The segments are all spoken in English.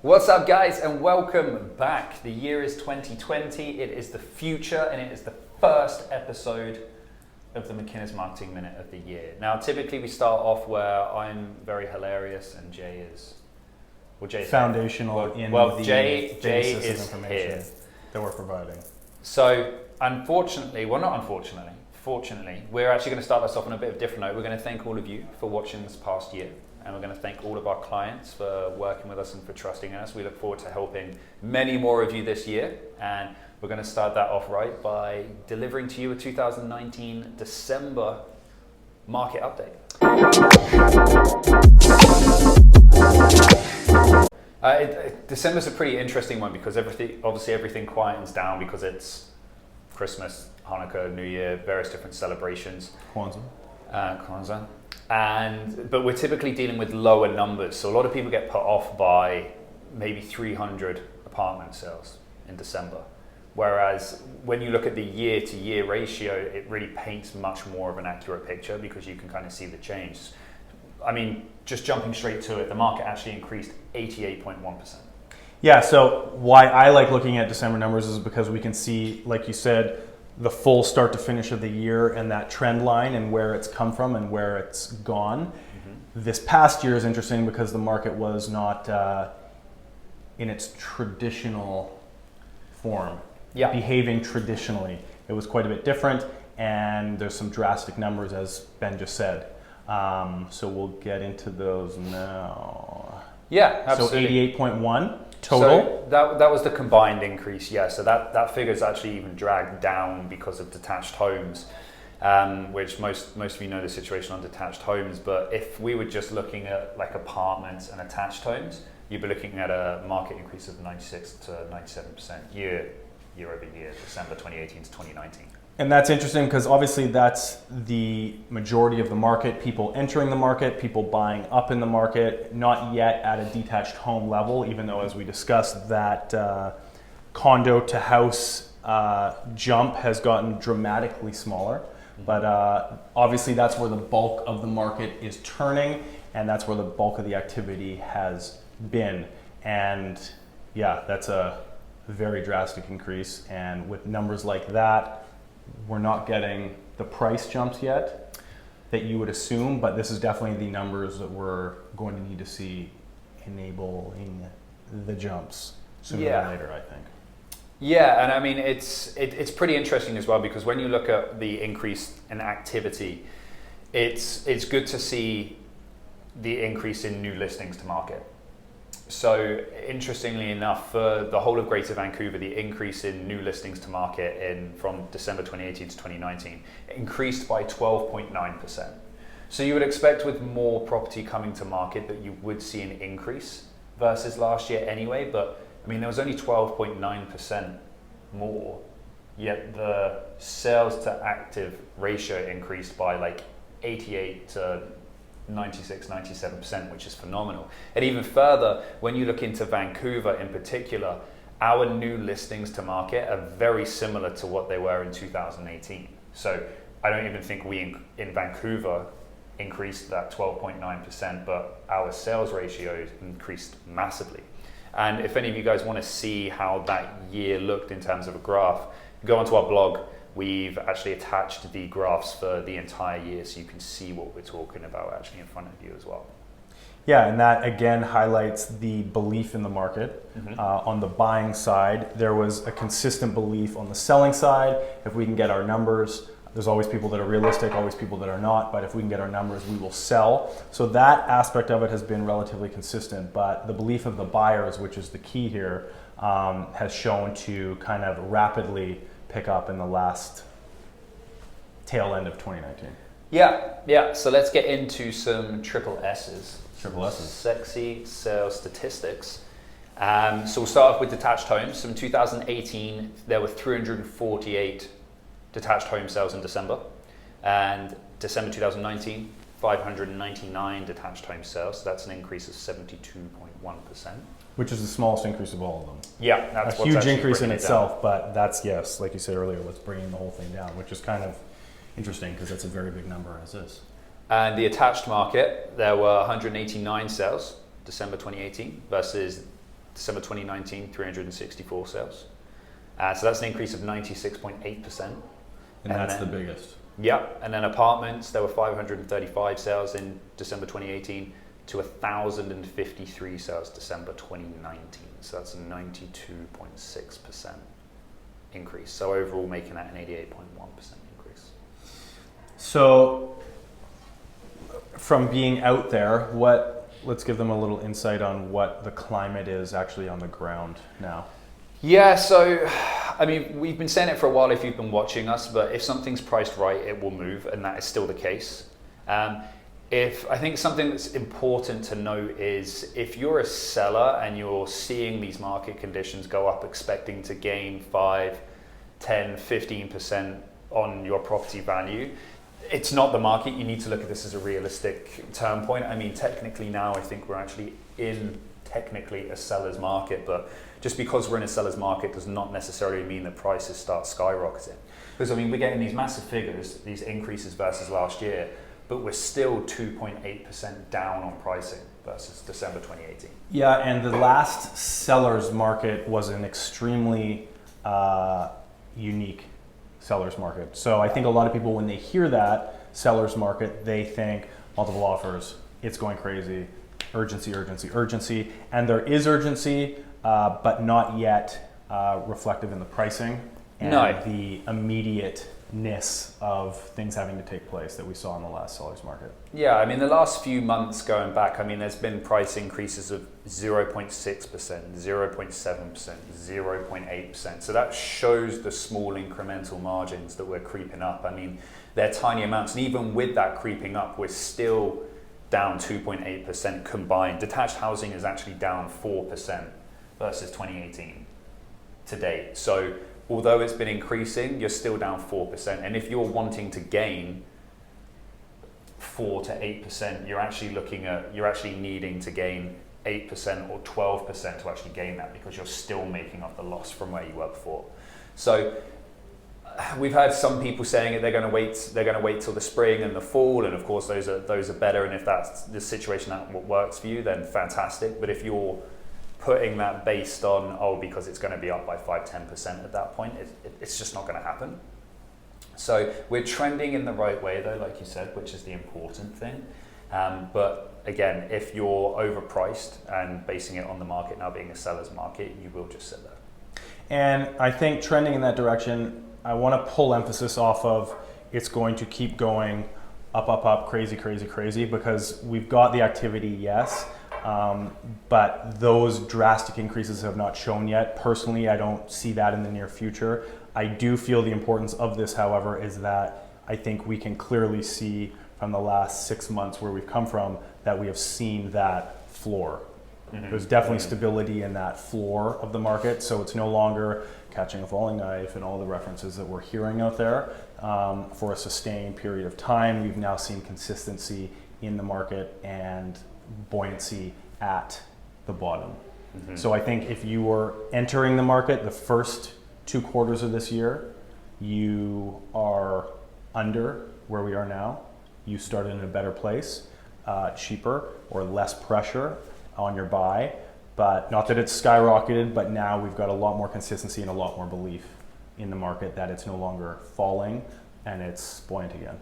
What's up, guys, and welcome back. The year is 2020. It is the future, and it is the first episode of the McInnes Marketing Minute of the year. Now, typically we start off where I'm very hilarious and Jay is, Jay's foundational Jay is information here that we're providing. So, fortunately, we're actually going to start this off on a bit of a different note. We're going to thank all of you for watching this past year. And we're going to thank all of our clients for working with us and for trusting us. We look forward to helping many more of you this year. And we're going to start that off right by delivering to you a 2019 December market update. December's a pretty interesting one because everything quietens down because it's Christmas, Hanukkah, New Year, various different celebrations. Kwanzaa. But we're typically dealing with lower numbers, so a lot of people get put off by maybe 300 apartment sales in December. Whereas when you look at the year-to-year ratio, it really paints much more of an accurate picture because you can kind of see the change. I mean, just jumping straight to it, the market actually increased 88.1%. Yeah, so why I like looking at December numbers is because we can see, like you said, the full start to finish of the year and that trend line and where it's come from and where it's gone. Mm-hmm. This past year is interesting because the market was not in its traditional form, behaving traditionally. It was quite a bit different, and there's some drastic numbers, as Ben just said. So we'll get into those now. Yeah, absolutely. So 88.1 total. So that was the combined increase, yeah. So that figure is actually even dragged down because of detached homes, which most of you know the situation on detached homes. But if we were just looking at like apartments and attached homes, you'd be looking at a market increase of 96 to 97% year over year, December 2018 to 2019. And that's interesting because obviously that's the majority of the market, people entering the market, people buying up in the market, not yet at a detached home level, even though as we discussed that condo to house jump has gotten dramatically smaller. But obviously that's where the bulk of the market is turning, and that's where the bulk of the activity has been. And yeah, that's a very drastic increase. And with numbers like that, we're not getting the price jumps yet that you would assume, but this is definitely the numbers that we're going to need to see enabling the jumps sooner than later, I think. Yeah, and I mean, it's pretty interesting as well because when you look at the increase in activity, it's good to see the increase in new listings to market. So interestingly enough, for the whole of Greater Vancouver, the increase in new listings to market from December 2018 to 2019 increased by 12.9%. So you would expect with more property coming to market that you would see an increase versus last year anyway, but I mean, there was only 12.9% more, yet the sales to active ratio increased by like 88 to 96, 97%, which is phenomenal. And even further, when you look into Vancouver in particular, our new listings to market are very similar to what they were in 2018. So I don't even think we in Vancouver increased that 12.9%, but our sales ratio increased massively. And if any of you guys want to see how that year looked in terms of a graph, go onto our blog. We've actually attached the graphs for the entire year so you can see what we're talking about actually in front of you as well. Yeah, and that again highlights the belief in the market. Mm-hmm. On the buying side, there was a consistent belief on the selling side. If we can get our numbers, there's always people that are realistic, always people that are not, but if we can get our numbers, we will sell. So that aspect of it has been relatively consistent, but the belief of the buyers, which is the key here, has shown to kind of rapidly pick up in the last tail end of 2019. Yeah. So let's get into some triple S's. Triple S's. Sexy sales statistics. So we'll start off with detached homes. So in 2018, there were 348 detached home sales in December. And December 2019, 599 detached home sales. So that's an increase of 72.1%. Which is the smallest increase of all of them. Yeah, that's a huge increase in itself, but that's, yes, like you said earlier, what's bringing the whole thing down, which is kind of interesting because that's a very big number as is. And the attached market, there were 189 sales, December 2018 versus December 2019, 364 sales. So that's an increase of 96.8%. And that's the biggest. Yeah, and then apartments, there were 535 sales in December 2018 to 1,053 sales December 2019. So that's a 92.6% increase. So overall making that an 88.1% increase. So from being out there, let's give them a little insight on what the climate is actually on the ground now. Yeah, so I mean, we've been saying it for a while if you've been watching us, but if something's priced right, it will move, and that is still the case. I think something that's important to note is if you're a seller and you're seeing these market conditions go up, expecting to gain 5, 10, 15% on your property value, it's not the market. You need to look at this as a realistic turn point. I mean, technically now I think we're actually in technically a seller's market, but just because we're in a seller's market does not necessarily mean that prices start skyrocketing. Because I mean, we're getting these massive figures, these increases versus last year, but we're still 2.8% down on pricing versus December 2018. Yeah, and the last seller's market was an extremely unique seller's market. So I think a lot of people, when they hear that seller's market, they think multiple offers, it's going crazy, urgency, urgency, urgency. And there is urgency, but not yet reflective in the pricing and the immediateness of things having to take place that we saw in the last seller's market. Yeah, I mean, the last few months going back, I mean, there's been price increases of 0.6%, 0.7%, 0.8%. So that shows the small incremental margins that we're creeping up. I mean, they're tiny amounts. And even with that creeping up, we're still down 2.8% combined. Detached housing is actually down 4% versus 2018 to date. So although it's been increasing, you're still down 4%. And if you're wanting to gain 4 to 8%, you're actually needing to gain 8% or 12% to actually gain that, because you're still making up the loss from where you were before. So we've had some people saying that they're going to wait till the spring and the fall, and of course those are better. And if that's the situation that works for you, then fantastic. But if you're putting that based on, because it's going to be up by 5-10% at that point, it's just not going to happen. So we're trending in the right way though, like you said, which is the important thing. But again, if you're overpriced and basing it on the market now being a seller's market, you will just sit there. And I think trending in that direction, I want to pull emphasis off of it's going to keep going up, up, up, crazy, crazy, crazy, because we've got the activity, yes. But those drastic increases have not shown yet. Personally, I don't see that in the near future. I do feel the importance of this, however, is that I think we can clearly see from the last 6 months where we've come from that we have seen that floor. Mm-hmm. There's definitely stability in that floor of the market, so it's no longer catching a falling knife and all the references that we're hearing out there. For a sustained period of time, we've now seen consistency in the market and buoyancy at the bottom. Mm-hmm. So I think if you were entering the market the first 2 quarters of this year, you are under where we are now. You started in a better place, cheaper or less pressure on your buy, but not that it's skyrocketed, but now we've got a lot more consistency and a lot more belief in the market that it's no longer falling and it's buoyant again.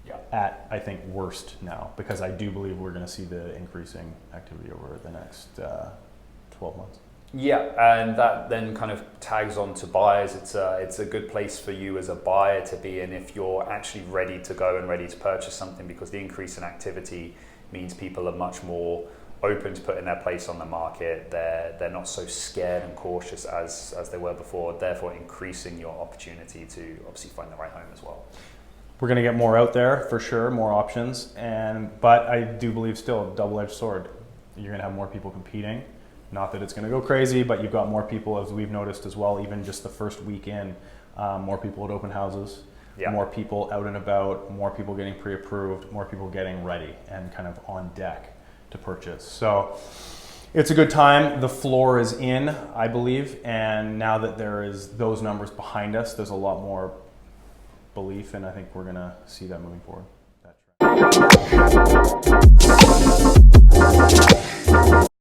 Yeah. At, I think, worst now, because I do believe we're going to see the increasing activity over the next 12 months. Yeah, and that then kind of tags on to buyers. It's a good place for you as a buyer to be in if you're actually ready to go and ready to purchase something, because the increase in activity means people are much more open to putting their place on the market. They're not so scared and cautious as they were before, therefore increasing your opportunity to obviously find the right home as well. We're going to get more out there for sure, more options, but I do believe still double-edged sword. You're going to have more people competing. Not that it's going to go crazy, but you've got more people, as we've noticed as well, even just the first week in, more people at open houses, more people out and about, more people getting pre-approved, more people getting ready and kind of on deck to purchase. So it's a good time. The floor is in, I believe, and now that there is those numbers behind us, there's a lot more belief, and I think we're going to see that moving forward.